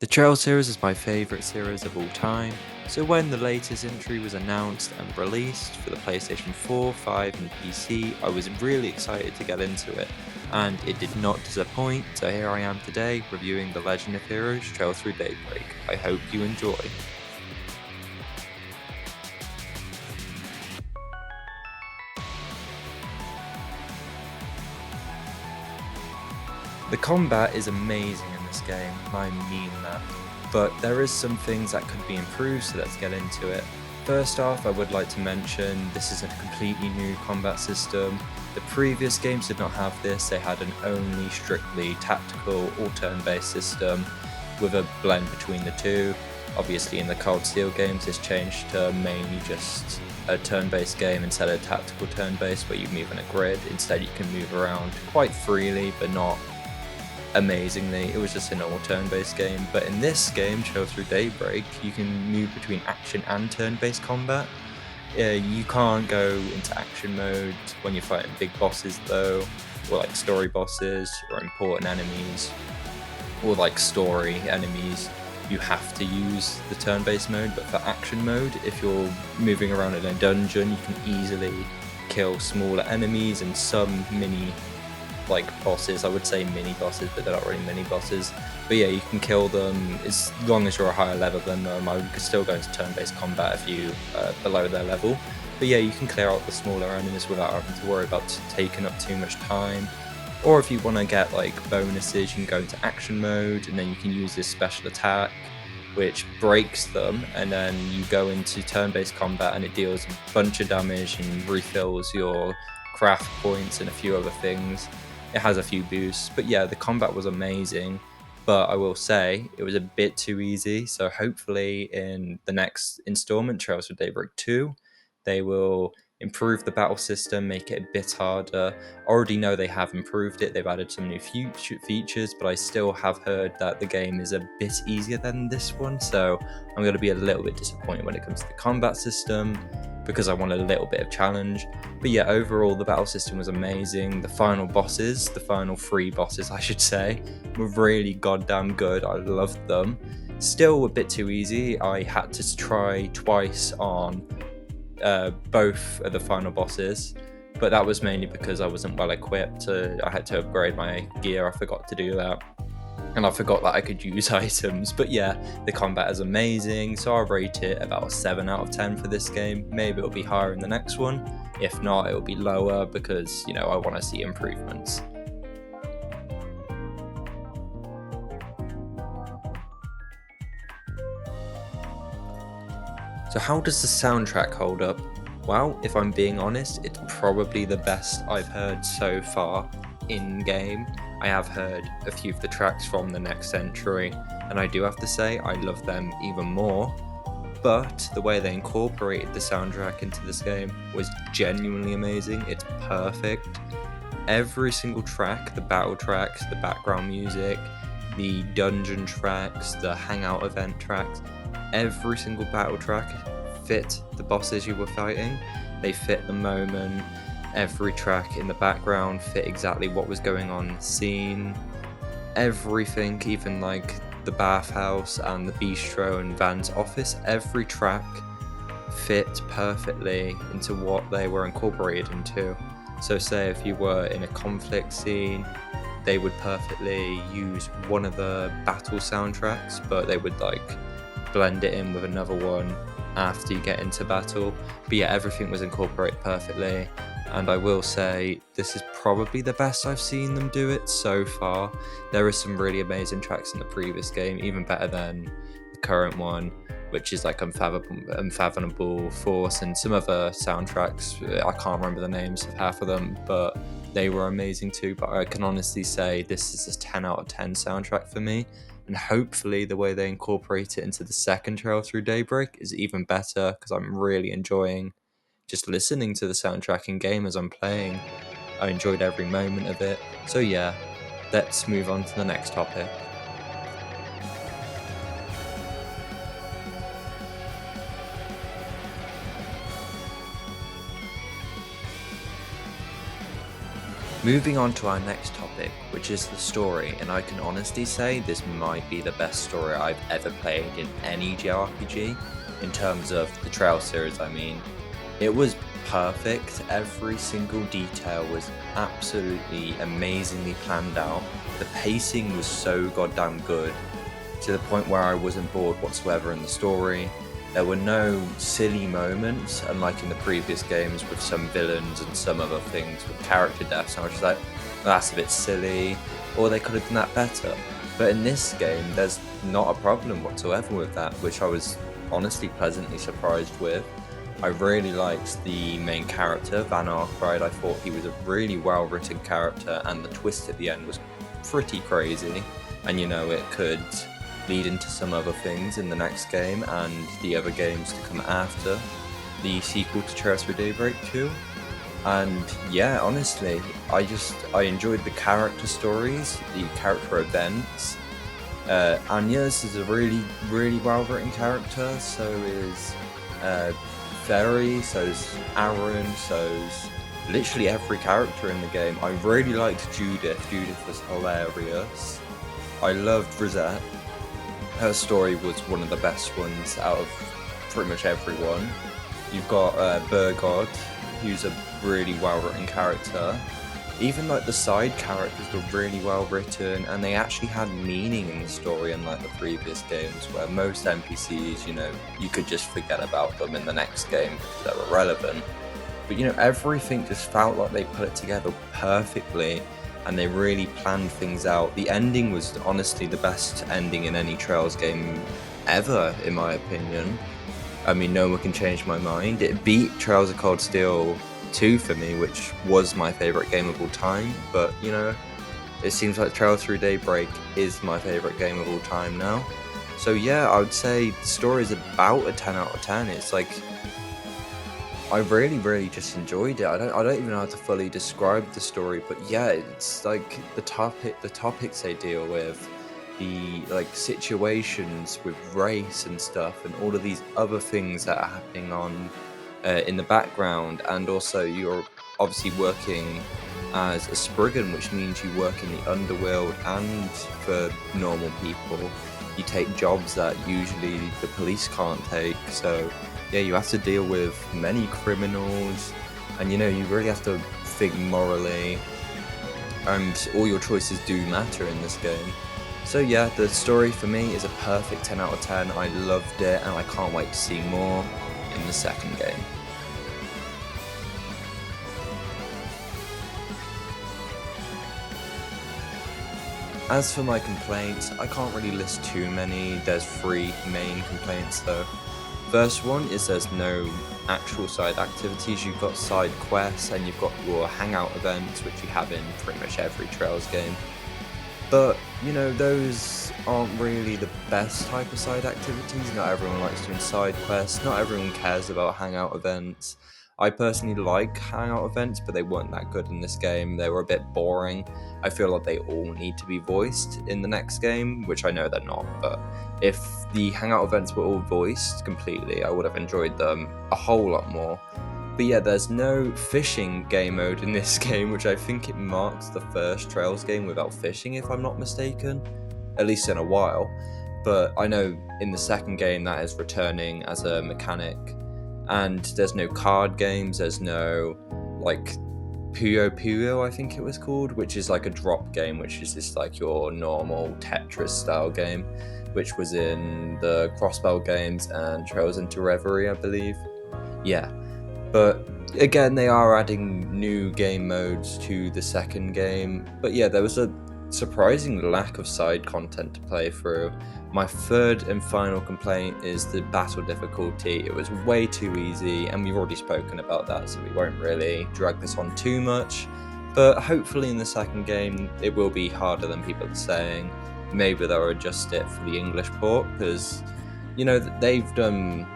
The Trail series is my favourite series of all time, so when the latest entry was announced and released for the PlayStation 4, 5 and PC, I was really excited to get into it, and it did not disappoint, so here I am today reviewing The Legend of Heroes Trail Through Daybreak. I hope you enjoy. The combat is amazing in this game, and I mean that, but there is some things that could be improved, so let's get into it. First off, I would like to mention this is a completely new combat system. The previous games did not have this, they had an only strictly tactical or turn-based system with a blend between the two. Obviously in the Cold Steel games it's changed to mainly just a turn-based game instead of tactical turn-based where you move in a grid. Instead you can move around quite freely but not amazingly. It was just a normal turn-based game, but in this game, Trail Through Daybreak, you can move between action and turn-based combat. You can't go into action mode when you're fighting big bosses though, or like story bosses, or important enemies, or like story enemies. You have to use the turn-based mode, but for action mode, if you're moving around in a dungeon, you can easily kill smaller enemies and some mini bosses. I would say mini bosses, but they're not really mini bosses. But yeah, you can kill them as long as you're a higher level than them. I could still go into turn-based combat if you below their level. But yeah, you can clear out the smaller enemies without having to worry about taking up too much time. Or if you want to get like bonuses, you can go into action mode, and then you can use this special attack which breaks them, and then you go into turn-based combat and it deals a bunch of damage and refills your craft points and a few other things. It has a few boosts, but yeah, the combat was amazing, but I will say it was a bit too easy, so hopefully in the next installment, Trails of Daybreak 2, they will improve the battle system, make it a bit harder. I already know they have improved it, they've added some new features, but I still have heard that the game is a bit easier than this one, so I'm going to be a little bit disappointed when it comes to the combat system, because I want a little bit of challenge. But yeah, overall the battle system was amazing. The final bosses, the final 3 bosses I should say, were really goddamn good. I loved them. Still a bit too easy. I had to try twice on both of the final bosses, but that was mainly because I wasn't well equipped. I had to upgrade my gear, I forgot to do that. And I forgot that I could use items. But yeah, the combat is amazing, so I'll rate it about a 7 out of 10 for this game. Maybe it'll be higher in the next one. If not, it'll be lower because, you know, I want to see improvements. So how does the soundtrack hold up? Well, if I'm being honest, it's probably the best I've heard so far in-game. I have heard a few of the tracks from the next century, and I do have to say I love them even more, but the way they incorporated the soundtrack into this game was genuinely amazing. It's perfect. Every single track, the battle tracks, the background music, the dungeon tracks, the hangout event tracks, every single battle track fit the bosses you were fighting. They fit the moment. Every track in the background fit exactly what was going on in the scene. Everything, even like the bathhouse and the bistro and Van's office, every track fit perfectly into what they were incorporated into. So say if you were in a conflict scene, they would perfectly use one of the battle soundtracks, but they would like blend it in with another one after you get into battle. But yeah, everything was incorporated perfectly, and I will say this is probably the best I've seen them do it so far. There are some really amazing tracks in the previous game, even better than the current one, which is like Unfathomable Force and some other soundtracks. I can't remember the names of half of them, but they were amazing too. But I can honestly say this is a 10 out of 10 soundtrack for me, and hopefully the way they incorporate it into the second Trail Through Daybreak is even better, because I'm really enjoying just listening to the soundtrack in game as I'm playing. I enjoyed every moment of it. So yeah, let's move on to the next topic. Moving on to our next topic, which is the story, and I can honestly say this might be the best story I've ever played in any JRPG, in terms of the Trail series I mean. It was perfect, every single detail was absolutely amazingly planned out, the pacing was so goddamn good, to the point where I wasn't bored whatsoever in the story. There were no silly moments, unlike in the previous games with some villains and some other things with character deaths. I was just like, that's a bit silly, or they could have done that better. But in this game, there's not a problem whatsoever with that, which I was honestly pleasantly surprised with. I really liked the main character, Van Arkwright. I thought he was a really well-written character, and the twist at the end was pretty crazy. And it could lead into some other things in the next game and the other games to come after the sequel to Trails Through Daybreak 2. And yeah, honestly, I enjoyed the character stories, the character events. Anya's is a really well written character, so is Ferry, so is Aaron, so is literally every character in the game. I really liked Judith. Judith was hilarious. I loved Rosette. Her story was one of the best ones out of pretty much everyone. You've got Burgod, who's a really well-written character. Even the side characters were really well-written, and they actually had meaning in the story, unlike the previous games, where most NPCs, you could just forget about them in the next game because they were relevant. But everything just felt like they put it together perfectly, and they really planned things out. The ending was honestly the best ending in any Trails game ever, in my opinion. I mean, no one can change my mind. It beat Trails of Cold Steel 2 for me, which was my favourite game of all time, but it seems like Trails Through Daybreak is my favourite game of all time now. So yeah, I would say the story is about a 10 out of 10. It's I really just enjoyed it. I don't even know how to fully describe the story, but yeah, it's the topics they deal with, the situations with race and stuff, and all of these other things that are happening on in the background. And also, you're obviously working as a Spriggan, which means you work in the underworld, and for normal people, you take jobs that usually the police can't take. So yeah, you have to deal with many criminals, and you really have to think morally, and all your choices do matter in this game. So yeah, the story for me is a perfect 10 out of 10. I loved it, and I can't wait to see more in the second game. As for my complaints, I can't really list too many. There's 3 main complaints though. First one is there's no actual side activities. You've got side quests, and you've got your hangout events, which you have in pretty much every Trails game. But, those aren't really the best type of side activities. Not everyone likes doing side quests, not everyone cares about hangout events. I personally like hangout events, but they weren't that good in this game. They were a bit boring. I feel like they all need to be voiced in the next game, which I know they're not, but if the hangout events were all voiced completely, I would have enjoyed them a whole lot more. But yeah, there's no fishing game mode in this game, which I think it marks the first Trails game without fishing, if I'm not mistaken, at least in a while. But I know in the second game that is returning as a mechanic. And there's no card games, there's no Puyo Puyo, I think it was called, which is a drop game, which is just your normal Tetris style game, which was in the Crossbell games and Trails into Reverie, I believe. Yeah, but again, they are adding new game modes to the second game. But yeah, there was a surprising lack of side content to play through. My third and final complaint is the battle difficulty. It was way too easy, and we've already spoken about that, so we won't really drag this on too much. But hopefully in the second game, it will be harder than people are saying. Maybe they'll adjust it for the English port, because, they've done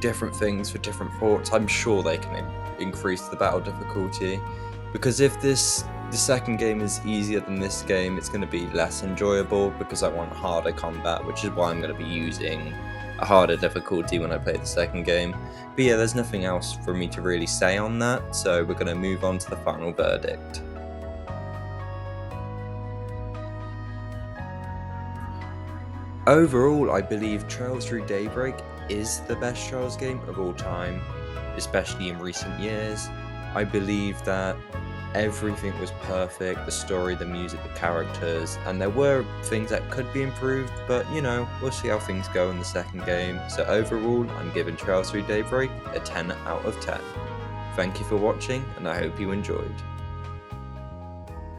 different things for different ports. I'm sure they can increase the battle difficulty, because if the second game is easier than this game, it's going to be less enjoyable, because I want harder combat, which is why I'm going to be using a harder difficulty when I played the second game. But yeah, there's nothing else for me to really say on that, so we're going to move on to the final verdict. Overall, I believe Trails Through Daybreak is the best Trails game of all time, especially in recent years. I believe that everything was perfect, the story, the music, the characters, and there were things that could be improved, but you know, we'll see how things go in the second game. So overall, I'm giving Trails Through Daybreak a 10 out of 10. Thank you for watching, and I hope you enjoyed.